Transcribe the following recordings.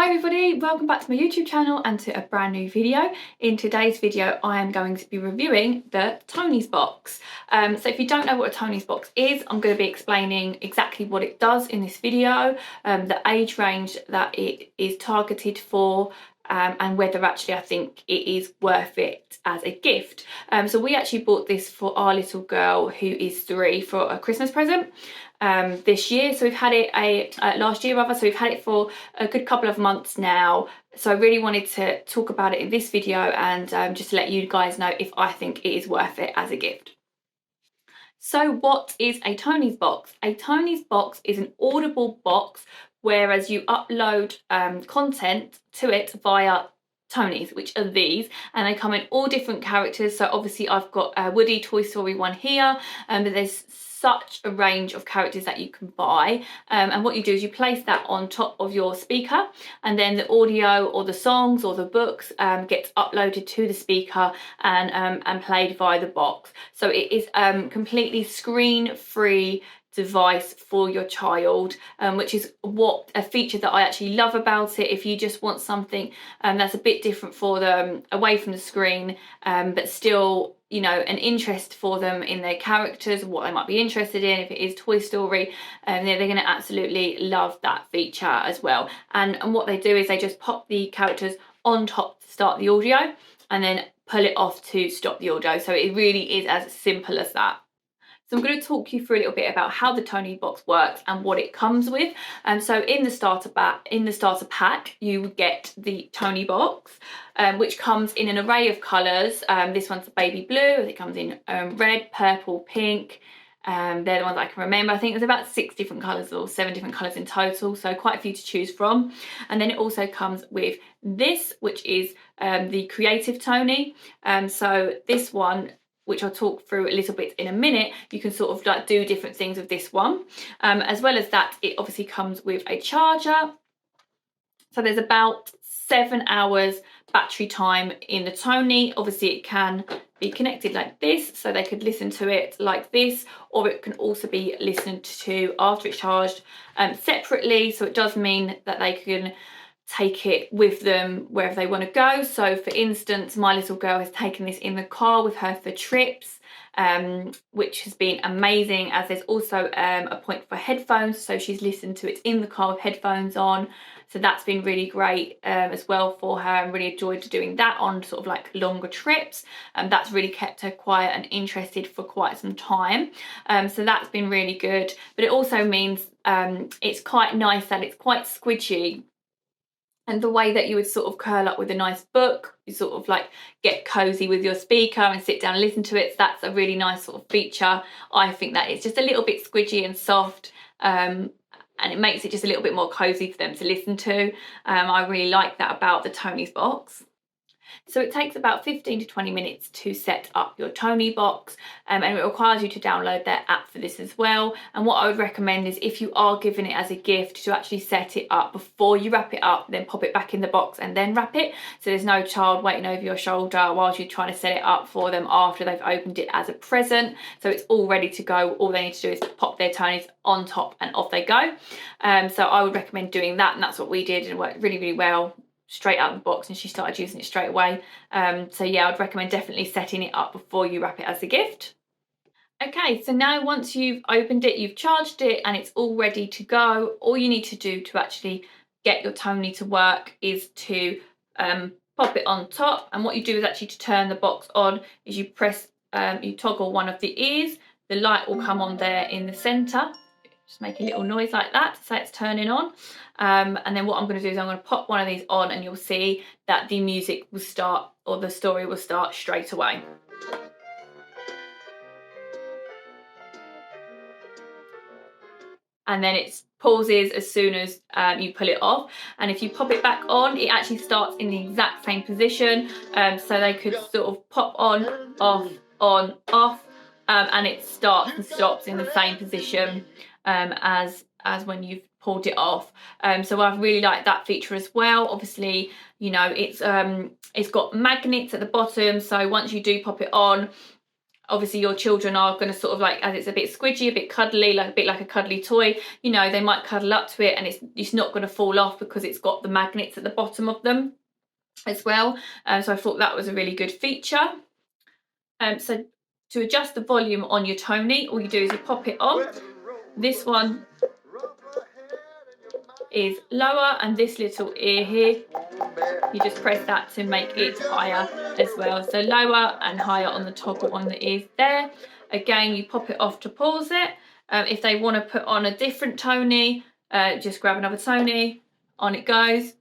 Hi everybody, welcome back to my YouTube channel and to a brand new video. In today's video I am going to be reviewing the Tonies box. So if you don't know what a Tonies box is, I'm going to be explaining exactly what it does in this video, the age range that it is targeted for, and whether actually I think it is worth it as a gift. So we actually bought this for our little girl who is 3 for a Christmas present this year. So we've had it last year rather, so we've had it for a good couple of months now. So I really wanted to talk about it in this video and just let you guys know if I think it is worth it as a gift. So what is a Tonies box? A Tonies box is an audible box, whereas you upload content to it via Tonies, which are these, and they come in all different characters. So obviously I've got a Woody Toy Story one here, but there's such a range of characters that you can buy, and what you do is you place that on top of your speaker, and then the audio or the songs or the books gets uploaded to the speaker and played via the box. So it is completely screen-free device for your child, which is a feature that I actually love about it. If you just want something that's a bit different for them, away from the screen, but still, you know, an interest for them in their characters, what they might be interested in. If it is Toy Story, they're going to absolutely love that feature as well. And what they do is they just pop the characters on top to start the audio and then pull it off to stop the audio. So it really is as simple as that. So I'm going to talk you through a little bit about how the Tonies box works and what it comes with. So in the starter pack, you get the Tonies box, which comes in an array of colours. This one's baby blue. It comes in red, purple, pink. They're the ones I can remember. I think there's about 6 different colours or 7 different colours in total, so quite a few to choose from. And then it also comes with this, which is the Creative Tonie. So this one, which I'll talk through a little bit in a minute, you can sort of like do different things with this one. As well as that, it obviously comes with a charger. So there's about 7 hours battery time in the Tonie. Obviously it can be connected like this, so they could listen to it like this, or it can also be listened to after it's charged separately. So it does mean that they can take it with them wherever they want to go. So for instance, my little girl has taken this in the car with her for trips, which has been amazing, as there's also a point for headphones, so she's listened to it in the car with headphones on. So that's been really great as well for her, and really enjoyed doing that on sort of like longer trips. That's really kept her quiet and interested for quite some time. So that's been really good. But it also means it's quite nice that it's quite squidgy. And the way that you would sort of curl up with a nice book, you sort of like get cozy with your speaker and sit down and listen to it. So that's a really nice sort of feature. I think that it's just a little bit squidgy and soft, and it makes it just a little bit more cozy for them to listen to. I really like that about the Tonies box. So it takes about 15 to 20 minutes to set up your Tonies box, and it requires you to download their app for this as well. And what I would recommend is, if you are giving it as a gift, to actually set it up before you wrap it up, then pop it back in the box and then wrap it, so there's no child waiting over your shoulder whilst you're trying to set it up for them after they've opened it as a present. So it's all ready to go. All they need to do is pop their Tonies on top and off they go. So I would recommend doing that, and that's what we did, and it worked really, really well straight out of the box, and she started using it straight away. So yeah, I'd recommend definitely setting it up before you wrap it as a gift. Okay, so now once you've opened it, you've charged it, and it's all ready to go, all you need to do to actually get your Tonie to work is to pop it on top. And what you do is actually, to turn the box on, is you press, you toggle one of the ears, the light will come on there in the centre. Just make a little noise like that to say it's turning on. And then what I'm going to do is I'm going to pop one of these on, and you'll see that the music will start, or the story will start straight away. And then it pauses as soon as you pull it off. And if you pop it back on, it actually starts in the exact same position. So they could sort of pop on, off, on, off, and it starts and stops in the same position as when you've pulled it off. So I've really liked that feature as well. Obviously, you know, it's got magnets at the bottom, so once you do pop it on, obviously your children are going to sort of like, as it's a bit squidgy, a bit cuddly, like a bit like a cuddly toy, you know, they might cuddle up to it and it's not going to fall off because it's got the magnets at the bottom of them as well. So I thought that was a really good feature. So to adjust the volume on your Tonie, all you do is you pop it on. This one is lower, and this little ear here, you just press that to make it higher as well. So lower and higher on the top one that is there. Again, you pop it off to pause it. If they want to put on a different Tonie, just grab another Tonie, on it goes,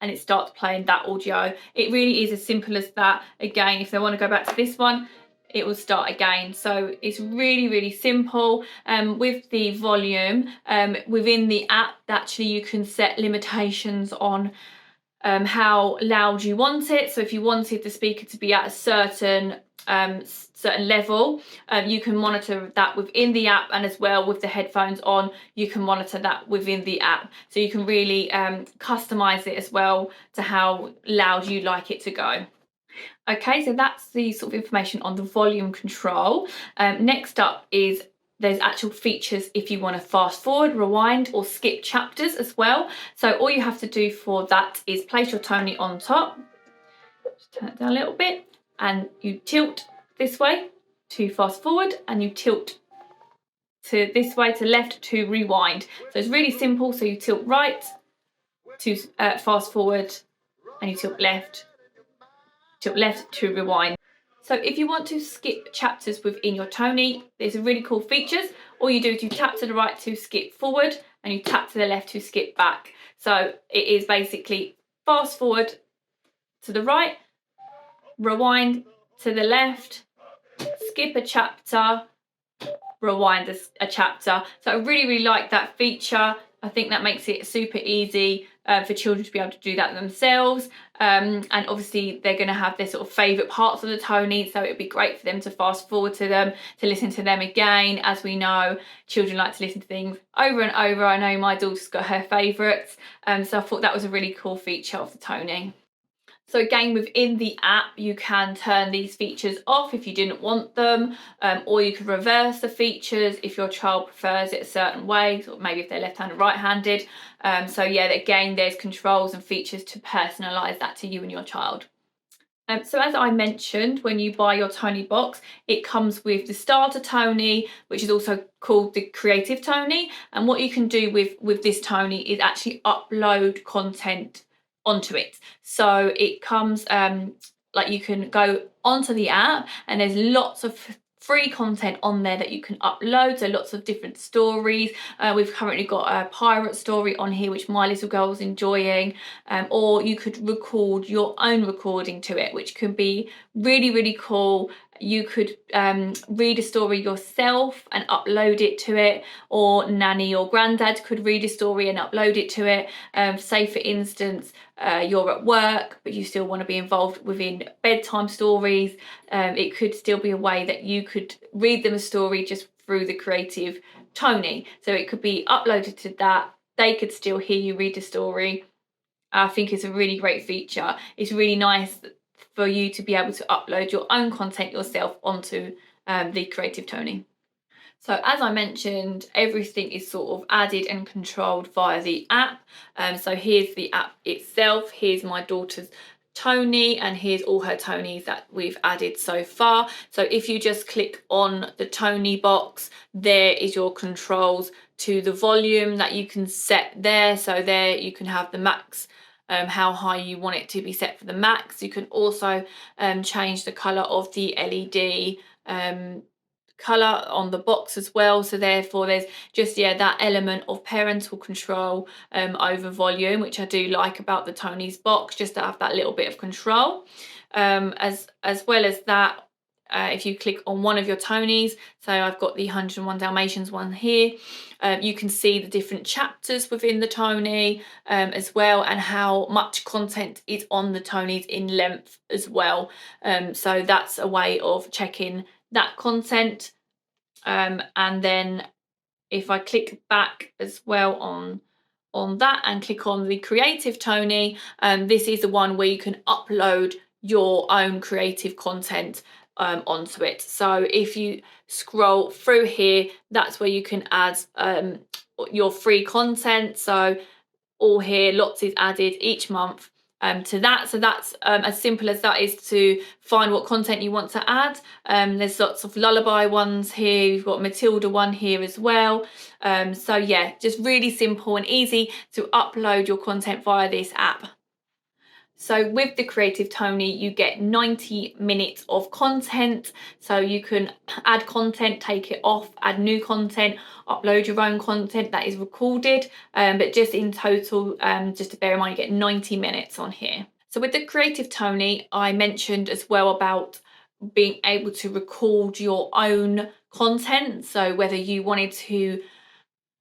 and it starts playing that audio. It really is as simple as that. Again, if they want to go back to this one, it will start again. So it's really, really simple. With the volume, within the app, actually you can set limitations on how loud you want it. So if you wanted the speaker to be at a certain level, you can monitor that within the app, and as well with the headphones on, you can monitor that within the app. So you can really customize it as well to how loud you like it to go. Okay, so that's the sort of information on the volume control. Next up is there's actual features if you want to fast forward, rewind, or skip chapters as well. So all you have to do for that is place your Tonie on top, just turn it down a little bit, and you tilt this way to fast forward, and you tilt to this way to left to rewind. So it's really simple. So you tilt right to fast forward, and you tilt left to rewind. So if you want to skip chapters within your Tonie, there's a really cool features. All you do is you tap to the right to skip forward, and you tap to the left to skip back. So it is basically fast forward to the right, rewind to the left, skip a chapter, rewind a chapter. So I really, really like that feature. I think that makes it super easy for children to be able to do that themselves. And obviously they're going to have their sort of favourite parts of the Tonie, so it'd be great for them to fast forward to them, to listen to them again. As we know, children like to listen to things over and over. I know my daughter's got her favourites, so I thought that was a really cool feature of the Tonie. So again, within the app, you can turn these features off if you didn't want them, or you can reverse the features if your child prefers it a certain way, or maybe if they're left-handed or right-handed. So yeah, again, there's controls and features to personalise that to you and your child. So as I mentioned, when you buy your Toniebox, it comes with the starter Tonie, which is also called the Creative Tonie. And what you can do with this Tonie is actually upload content onto it. So it comes like you can go onto the app, and there's lots of free content on there that you can upload. So lots of different stories. We've currently got a pirate story on here which my little girl's enjoying, or you could record your own recording to it, which can be really, really cool. You could read a story yourself and upload it to it, or nanny or granddad could read a story and upload it to it. Say for instance, you're at work but you still want to be involved within bedtime stories. It could still be a way that you could read them a story just through the Creative Tonie. So it could be uploaded to that. They could still hear you read the story. I think it's a really great feature. It's really nice for you to be able to upload your own content yourself onto the Creative Tonie. So as I mentioned, everything is sort of added and controlled via the app. So here's the app itself. Here's my daughter's Tonie, and here's all her Tonies that we've added so far. So if you just click on the Toniebox, there is your controls to the volume that you can set there. So there you can have the max, how high you want it to be set for the max. You can also change the colour of the LED colour on the box as well. So therefore there's just that element of parental control over volume, which I do like about the Tonies box, just to have that little bit of control. As well as that, if you click on one of your Tonies, so I've got the 101 Dalmatians one here, you can see the different chapters within the Tonie as well, and how much content is on the Tonies in length as well. So that's a way of checking that content. And then if I click back as well on that and click on the Creative Tonie, this is the one where you can upload your own creative content onto it. So if you scroll through here, that's where you can add your free content. So all here, lots is added each month to that. So that's as simple as that is to find what content you want to add. There's lots of lullaby ones here. You've got Matilda one here as well. So yeah, just really simple and easy to upload your content via this app. So with the Creative Tonie, you get 90 minutes of content. So you can add content, take it off, add new content, upload your own content that is recorded. But just in total, just to bear in mind, you get 90 minutes on here. So with the Creative Tonie, I mentioned as well about being able to record your own content. So whether you wanted to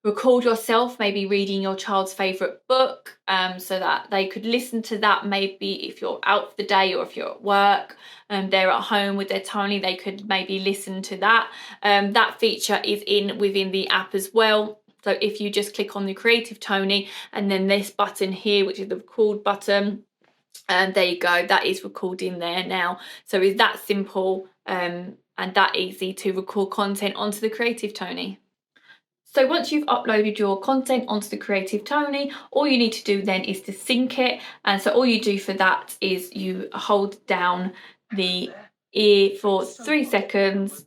record yourself maybe reading your child's favourite book, so that they could listen to that maybe if you're out for the day or if you're at work and they're at home with their Tonie, they could maybe listen to that. That feature is within the app as well. So if you just click on the Creative Tonie and then this button here, which is the record button, and there you go, that is recording there now. So it's that simple and that easy to record content onto the Creative Tonie. So once you've uploaded your content onto the Creative Tonie, all you need to do then is to sync it. And so all you do for that is you hold down the ear for 3 seconds,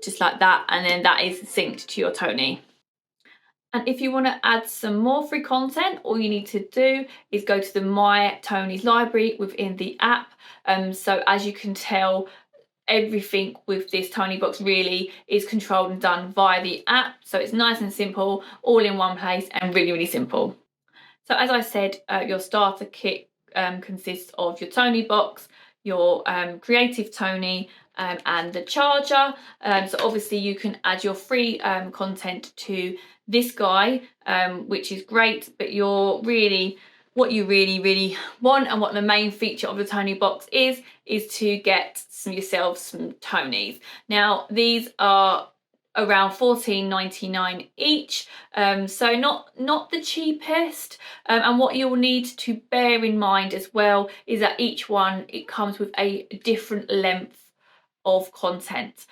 just like that, and then that is synced to your Tonie. And if you want to add some more free content, all you need to do is go to the My Tonies library within the app. So as you can tell, everything with this Toniebox really is controlled and done via the app. So it's nice and simple, all in one place, and really, really simple. So as I said, your starter kit consists of your Toniebox, your Creative Tonie, and the charger. So obviously you can add your free content to this guy, which is great, but what you really want and what the main feature of the Toniebox is to get yourself some Tonies. Now these are around $14.99 each, so not the cheapest, and what you'll need to bear in mind as well is that each one, it comes with a different length of content.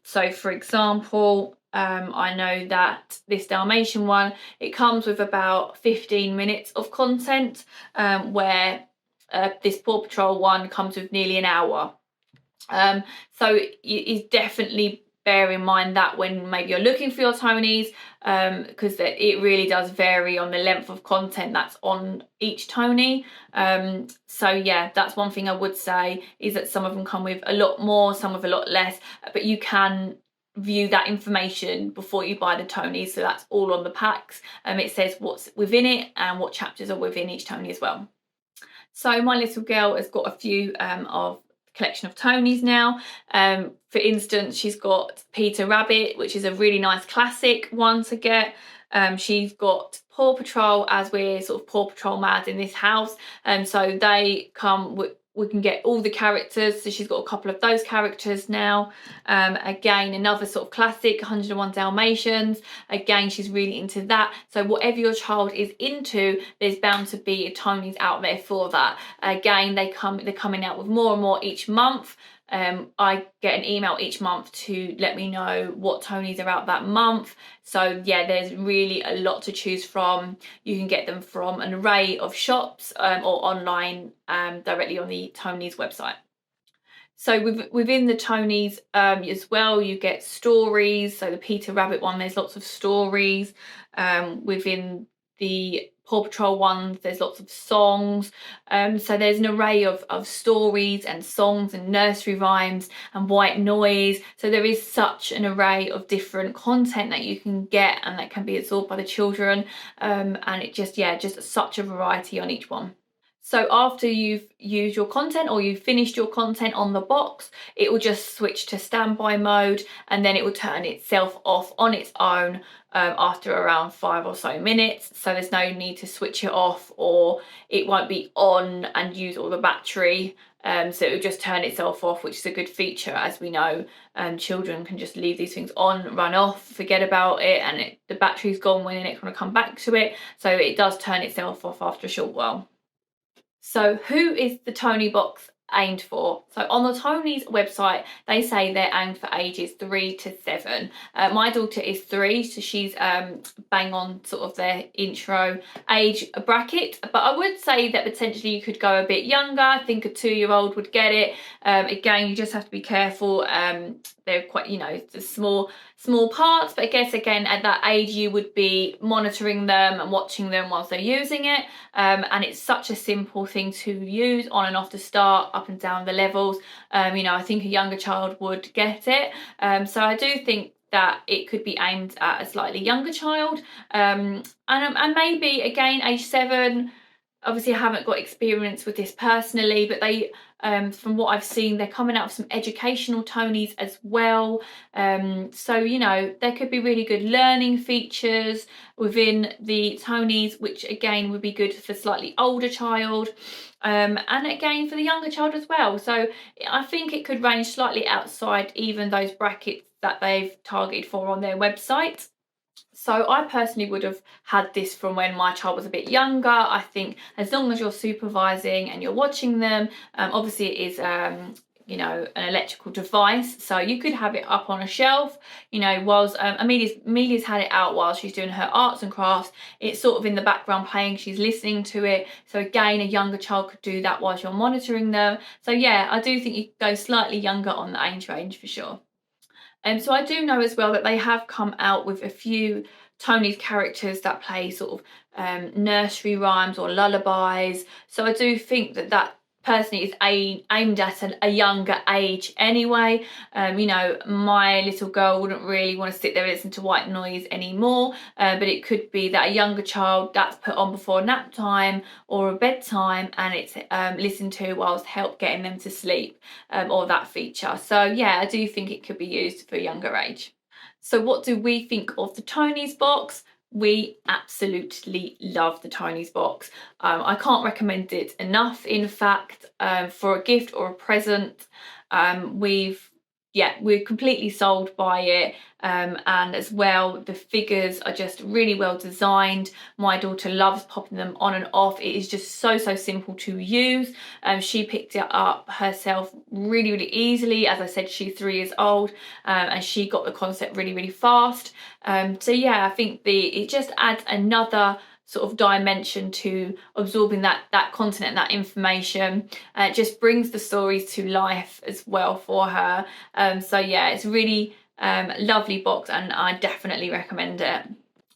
So for example, I know that this Dalmatian one, it comes with about 15 minutes of content, where this Paw Patrol one comes with nearly an hour. So you definitely bear in mind that when maybe you're looking for your Tonies, because it really does vary on the length of content that's on each Tonie. So yeah, that's one thing I would say, is that some of them come with a lot more, some with a lot less, but you can view that information before you buy the Tonies, so that's all on the packs. It says what's within it and what chapters are within each Tonie as well. So my little girl has got a few of collection of Tonies now. For instance, she's got Peter Rabbit, which is a really nice classic one to get. She's got Paw Patrol, as we're sort of Paw Patrol mad in this house, so they come with, we can get all the characters, so she's got a couple of those characters now. Again, another sort of classic, 101 Dalmatians. Again, she's really into that. So whatever your child is into, there's bound to be Tonies out there for that. Again, they're coming out with more and more each month. I get an email each month to let me know what Tonies are out that month. So yeah, there's really a lot to choose from. You can get them from an array of shops or online directly on the Tonies website. So within the Tonies as well, you get stories. So the Peter Rabbit one, there's lots of stories. Within the Paw Patrol ones, there's lots of songs. So there's an array of stories and songs and nursery rhymes and white noise. So there is such an array of different content that you can get and that can be absorbed by the children. And it just such a variety on each one. So after you've used your content or you've finished your content on the box, it will just switch to standby mode, and then it will turn itself off on its own after around 5 or so minutes. So there's no need to switch it off, or it won't be on and use all the battery. So it will just turn itself off, which is a good feature. As we know, children can just leave these things on, run off, forget about it, and the battery's gone when they next want to come back to it. So it does turn itself off after a short while. So who is the Toniebox aimed for? So on the Tonies website, they say they're aimed for ages 3 to 7. My daughter is 3, so she's bang on sort of their intro age bracket. But I would say that potentially you could go a bit younger. I think a 2-year-old would get it. Again, you just have to be careful. They're quite, the small parts, but I guess again at that age you would be monitoring them and watching them whilst they're using it. And it's such a simple thing to use on and off the start, up and down the levels. I think a younger child would get it. So I do think that it could be aimed at a slightly younger child. And maybe again age 7. Obviously I haven't got experience with this personally, but they from what I've seen, they're coming out with some educational Tonies as well. So there could be really good learning features within the Tonies, which again would be good for slightly older child, and again for the younger child as well. So I think it could range slightly outside even those brackets that they've targeted for on their website. So I personally would have had this from when my child was a bit younger. I think as long as you're supervising and you're watching them, obviously it is an electrical device, so you could have it up on a shelf, whilst Amelia's had it out while she's doing her arts and crafts. It's sort of in the background playing, she's listening to it. So again, a younger child could do that whilst you're monitoring them. So yeah, I do think you could go slightly younger on the age range for sure. So I do know as well that they have come out with a few Tony's characters that play sort of nursery rhymes or lullabies. So I do think that personally is aimed at a younger age anyway. My little girl wouldn't really want to sit there and listen to white noise anymore, but it could be that a younger child that's put on before nap time or a bedtime, and it's listened to whilst getting them to sleep, or that feature. So yeah, I do think it could be used for a younger age. So what do we think of the Tonies box? We absolutely love the Tonies box. I can't recommend it enough. In fact, for a gift or a present, we're completely sold by it. And as well, the figures are just really well designed. My daughter loves popping them on and off. It is just so simple to use. She picked it up herself really easily. As I said, she's 3 years old, and she got the concept really fast. So yeah, I think it just adds another sort of dimension to absorbing that content and that information. It just brings the stories to life as well for her. So yeah, it's really lovely box, and I definitely recommend it.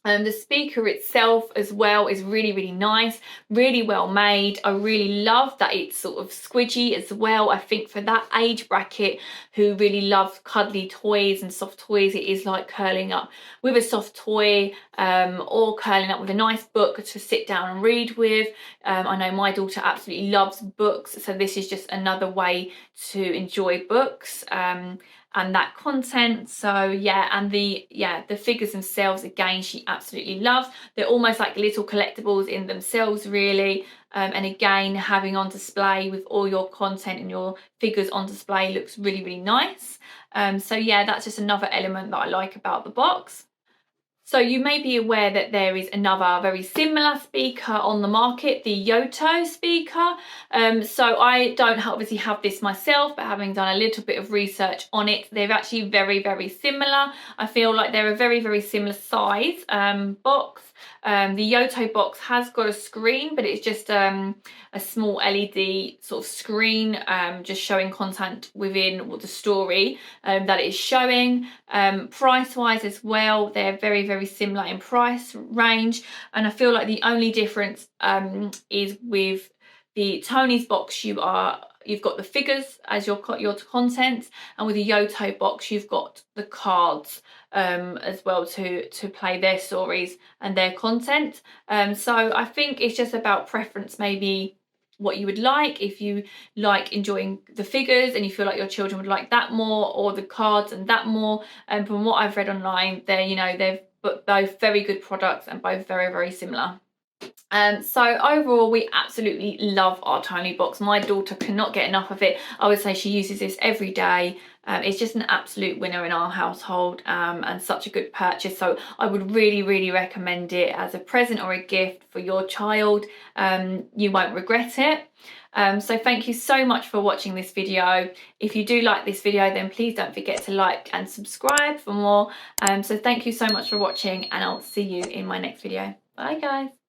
The speaker itself as well is really nice, really well made. I really love that it's sort of squidgy as well. I think for that age bracket who really love cuddly toys and soft toys, it is like curling up with a soft toy, or curling up with a nice book to sit down and read with. I know my daughter absolutely loves books, so this is just another way to enjoy books. And that content. So yeah, and the figures themselves, again, she absolutely loves. They're almost like little collectibles in themselves, really. And again, having on display with all your content and your figures on display looks really nice. So yeah, that's just another element that I like about the box. So you may be aware that there is another very similar speaker on the market, the Yoto speaker. So I don't obviously have this myself, but having done a little bit of research on it, they're actually very similar. I feel like they're a very similar size box. The Yoto box has got a screen, but it's just a small LED sort of screen, just showing content within the story that it is showing. Price wise as well, they're very similar in price range, and I feel like the only difference is with the Tonies box you've got the figures as your content, and with the Yoto box you've got the cards as well to play their stories and their content. So I think it's just about preference, maybe what you would like. If you like enjoying the figures and you feel like your children would like that more, or the cards and that more. And from what I've read online, they're both very good products and both very similar. So overall, we absolutely love our Toniebox. My daughter cannot get enough of it. I would say she uses this every day. It's just an absolute winner in our household, and such a good purchase. So I would really recommend it as a present or a gift for your child. You won't regret it. So thank you so much for watching this video. If you do like this video, then please don't forget to like and subscribe for more. So thank you so much for watching, and I'll see you in my next video. Bye guys.